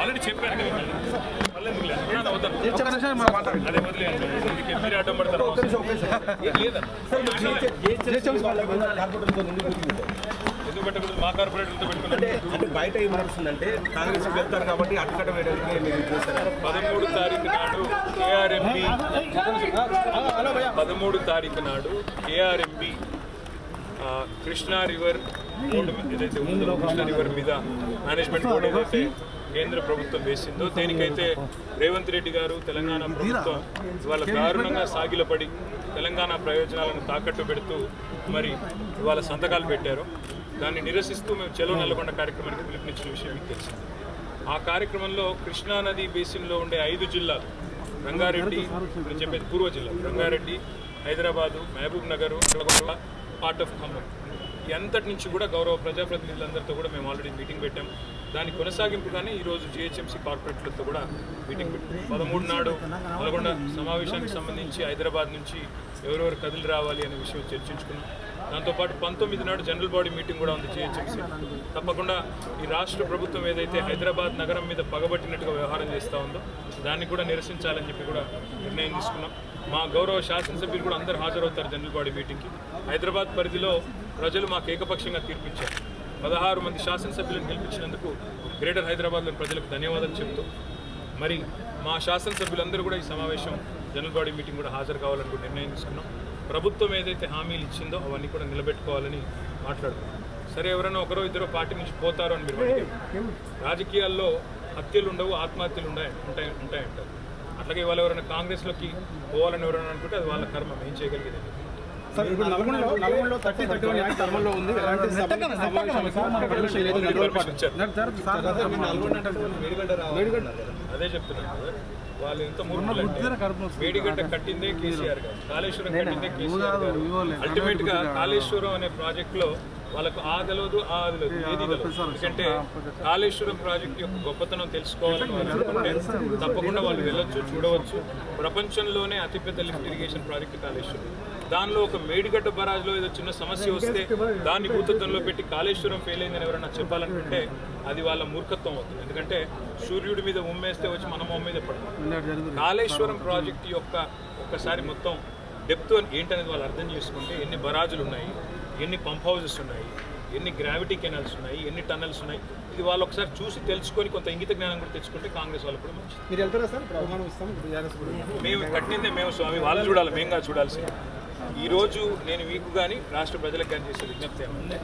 Already చెప్పాను అదే వదిలేయండి మీరు అడ్డం పడతారు ఎందుకు పెట్టకూడదు మా కార్పొరేటర్తో పెట్టుకుంటే బయట ఏం నడుస్తుందంటే కాంగ్రెస్ వెళ్తారు కాబట్టి అడ్డుకట్ట వేయడానికి 13 తారీఖు నాడు కేఆర్ఎంబి 13 తారీఖు నాడు కేఆర్ఎంబి కృష్ణా రివర్ బోర్డు ఏదైతే ఉందో కృష్ణా రివర్ మీద మేనేజ్మెంట్ బోర్డు ఏదైతే కేంద్ర ప్రభుత్వం వేసిందో దేనికైతే రేవంత్ రెడ్డి గారు తెలంగాణ ప్రభుత్వం ఇవాళ దారుణంగా సాగిలపడి తెలంగాణ ప్రయోజనాలను తాకట్టు పెడుతూ మరి ఇవాళ సంతకాలు పెట్టారు. దాన్ని నిరసిస్తూ మేము చెలో నల్లగొండ కార్యక్రమానికి పిలుపునిచ్చిన విషయం మీకు తెలిసింది. ఆ కార్యక్రమంలో కృష్ణానది బేసిన్లో ఉండే 5 జిల్లాలు రంగారెడ్డి నేను చెప్పేది పూర్వ జిల్లా రంగారెడ్డి, హైదరాబాదు, మహబూబ్ నగర్, పార్ట్ ఆఫ్ ఖమ్మం అంతటి నుంచి కూడా గౌరవ ప్రజాప్రతినిధులందరితో కూడా మేము ఆల్రెడీ మీటింగ్ పెట్టాం. దాని కొనసాగింపుగానే ఈరోజు జిహెచ్ఎంసీ కార్పొరేటర్లతో కూడా మీటింగ్ పెట్టాం. 13 నాడు నల్గొండ సమావేశానికి సంబంధించి హైదరాబాద్ నుంచి ఎవరెవరు కదిలి రావాలి అనే విషయం చర్చించుకున్నాం. దాంతోపాటు 19 నాడు జనరల్ బాడీ మీటింగ్ కూడా ఉంది జిహెచ్ఎంసీ. తప్పకుండా ఈ రాష్ట్ర ప్రభుత్వం ఏదైతే హైదరాబాద్ నగరం మీద పగబట్టినట్టుగా వ్యవహారం చేస్తూ ఉందో దాన్ని కూడా నిరసించాలని చెప్పి కూడా నిర్ణయం తీసుకున్నాం. మా గౌరవ శాసనసభ్యులు కూడా అందరూ హాజరవుతారు జనరల్ బాడీ మీటింగ్కి. హైదరాబాద్ పరిధిలో ప్రజలు మాకు ఏకపక్షంగా తీర్పిచ్చారు. 16 మంది శాసనసభ్యులను గెలిపించినందుకు గ్రేటర్ హైదరాబాద్లోని ప్రజలకు ధన్యవాదాలు చెబుతూ మరి మా శాసనసభ్యులందరూ కూడా ఈ సమావేశం జనరల్ బాడీ మీటింగ్ కూడా హాజరు కావాలని కూడా నిర్ణయం తీసుకున్నాం. ప్రభుత్వం ఏదైతే హామీలు ఇచ్చిందో అవన్నీ కూడా నిలబెట్టుకోవాలని మాట్లాడుకున్నాం. సరే ఎవరైనా ఒకరో ఇద్దరు పార్టీ నుంచి పోతారో అని మీరు రాజకీయాల్లో హత్యలు ఉండవు, ఆత్మహత్యలు ఉంటాయంటారు. అట్లాగే ఇవాళ ఎవరైనా కాంగ్రెస్లోకి పోవాలని ఎవరైనా అనుకుంటే అది వాళ్ళ కర్మ, ఏం చేయగలిగేది. నల్గొండలో 30-31 యాక్ట్ అమల్లో ఉంది. అదే చెప్తున్నాను, వాళ్ళు ఎంత మూర్ఖులంటే మేడిగడ్డ కట్టిందే కేసీఆర్ గారు, కాళేశ్వరం కట్టిందే కేసీఆర్ గారు. అల్టిమేట్ గా కాళేశ్వరం అనే ప్రాజెక్ట్ లో వాళ్ళకు ఆగలదు ఏది తెలియదు. ఎందుకంటే కాళేశ్వరం ప్రాజెక్ట్ యొక్క గొప్పతనం తెలుసుకోవాలని వాళ్ళు అనుకుంటే తప్పకుండా వాళ్ళు వెళ్ళొచ్చు, చూడవచ్చు. ప్రపంచంలోనే అతిపెద్ద లిఫ్ట్ ఇరిగేషన్ ప్రాజెక్ట్ కాళేశ్వరం. దానిలో ఒక మేడిగడ్డ బరాజ్లో ఏదో చిన్న సమస్య వస్తే దాన్ని భూతత్వంలో పెట్టి కాళేశ్వరం ఫెయిల్ అయిందని ఎవరైనా చెప్పాలనుకుంటే అది వాళ్ళ మూర్ఖత్వం అవుతుంది. ఎందుకంటే సూర్యుడి మీద ఉమ్మేస్తే వచ్చి మనం ఉమ్మేది పడుతుంది. కాళేశ్వరం ప్రాజెక్ట్ యొక్క ఒక్కసారి మొత్తం డెప్త్ ఏంటనేది వాళ్ళు అర్థం చేసుకుంటే ఎన్ని బరాజులు ఉన్నాయి, ఎన్ని పంప్ హౌజెస్ ఉన్నాయి, ఎన్ని గ్రావిటీ కెనాల్స్ ఉన్నాయి, ఎన్ని టన్నల్స్ ఉన్నాయి, ఇది వాళ్ళు ఒకసారి చూసి తెలుసుకొని కొంత ఇంగిత జ్ఞానం కూడా తెచ్చుకుంటే కాంగ్రెస్ వాళ్ళు కూడా మంచిది. మీరు వెళ్తారా సార్? మేము కట్టిందే మేము స్వామి, వాళ్ళు చూడాలి, మేంగా చూడాల్సింది. ఈరోజు నేను మీకు కానీ రాష్ట్ర ప్రజలకు కానీ చేసే విజ్ఞప్తి ఏమంటే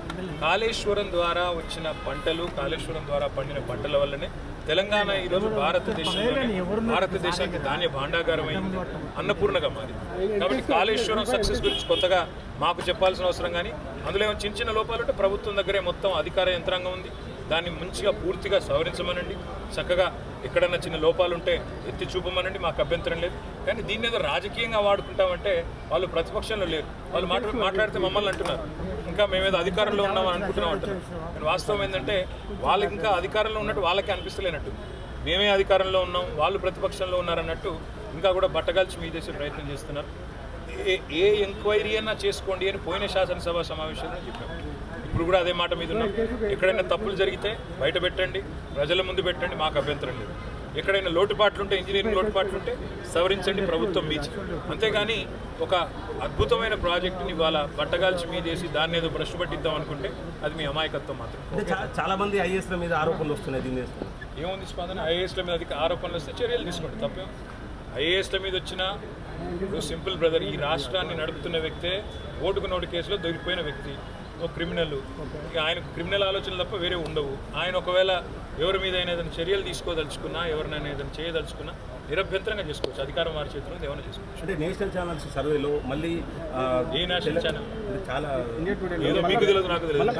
కాళేశ్వరం ద్వారా వచ్చిన పంటలు, కాళేశ్వరం ద్వారా పండిన పంటల వల్లనే తెలంగాణ ఈరోజు భారతదేశానికి ధాన్య భాండాగారం అయింది, అన్నపూర్ణగా మారింది. కాబట్టి కాళేశ్వరం సక్సెస్ గురించి కొత్తగా మాకు చెప్పాల్సిన అవసరం కానీ అందులో ఏమైనా చిన్న చిన్న లోపాలు ఉంటే ప్రభుత్వం దగ్గరే మొత్తం అధికార యంత్రాంగం ఉంది. దాన్ని మంచిగా పూర్తిగా సవరించమనండి. చక్కగా ఎక్కడన్నా చిన్న లోపాలు ఉంటే ఎత్తి చూపమనండి, మాకు అభ్యంతరం లేదు. కానీ దీన్ని ఏదో రాజకీయంగా వాడుకుంటామంటే వాళ్ళు ప్రతిపక్షంలో లేరు. వాళ్ళు మాట్లాడితే మమ్మల్ని అంటున్నారు ఇంకా మేమేదో అధికారంలో ఉన్నామని అనుకుంటున్నాం అంటున్నారు. కానీ వాస్తవం ఏంటంటే వాళ్ళకి ఇంకా అధికారంలో ఉన్నట్టు వాళ్ళకే అనిపిస్తలేనట్టు. మేమే అధికారంలో ఉన్నాం, వాళ్ళు ప్రతిపక్షంలో ఉన్నారన్నట్టు ఇంకా కూడా బట్టగాల్చి మీ చేసే ప్రయత్నం చేస్తున్నారు. ఏ ఎంక్వైరీ అన్నా చేసుకోండి అని పోయిన శాసనసభ సమావేశంలో చెప్పాము. ఇప్పుడు కూడా అదే మాట మీద ఉన్నాం. ఎక్కడైనా తప్పులు జరిగితే బయట పెట్టండి, ప్రజల ముందు పెట్టండి, మాకు అభ్యంతరం లేదు. ఎక్కడైనా లోటుపాట్లుంటే, ఇంజనీరింగ్ లోటుపాట్లుంటే సవరించండి, ప్రభుత్వం మీచి. అంతేగాని ఒక అద్భుతమైన ప్రాజెక్టుని ఇవాళ బట్టగాల్చి మీదేసి దాన్ని ఏదో బ్రష్ పట్టిద్దాం అనుకుంటే అది మీ అమాయకత్వం మాత్రం. చాలా మంది ఐఏఎస్ల మీద ఆరోపణలు వస్తున్నాయి. దీన్ని ఏముంది స్పందన? ఐఏఎస్ల మీద ఆరోపణలు వస్తే చర్యలు తీసుకోండి, తప్పేం. ఐఏఎస్ల మీద వచ్చిన ఇప్పుడు సింపుల్ బ్రదర్, ఈ రాష్ట్రాన్ని నడుపుతున్న వ్యక్తే ఓటుకు నోటు కేసులో దొరికిపోయిన వ్యక్తి, ఒక క్రిమినల్. ఇక ఆయనకు క్రిమినల్ ఆలోచనలు తప్ప వేరే ఉండవు. ఆయన ఒకవేళ ఎవరి మీద అయినా ఏదైనా చర్యలు తీసుకోదలుచుకున్నా, ఎవరినైనా ఏదైనా చేయదలుచుకున్నా నిరభ్యంతరంగా చేసుకోవచ్చు. అధికారం వారి చేతిలో ఏమైనా చేసుకోవచ్చు. అంటే నేషనల్ ఛానల్స్ సర్వేలో మళ్ళీ ఏ నేషనల్ ఛానల్ చాలా ఏదో మీకు తెలియదు, నాకు తెలియదు.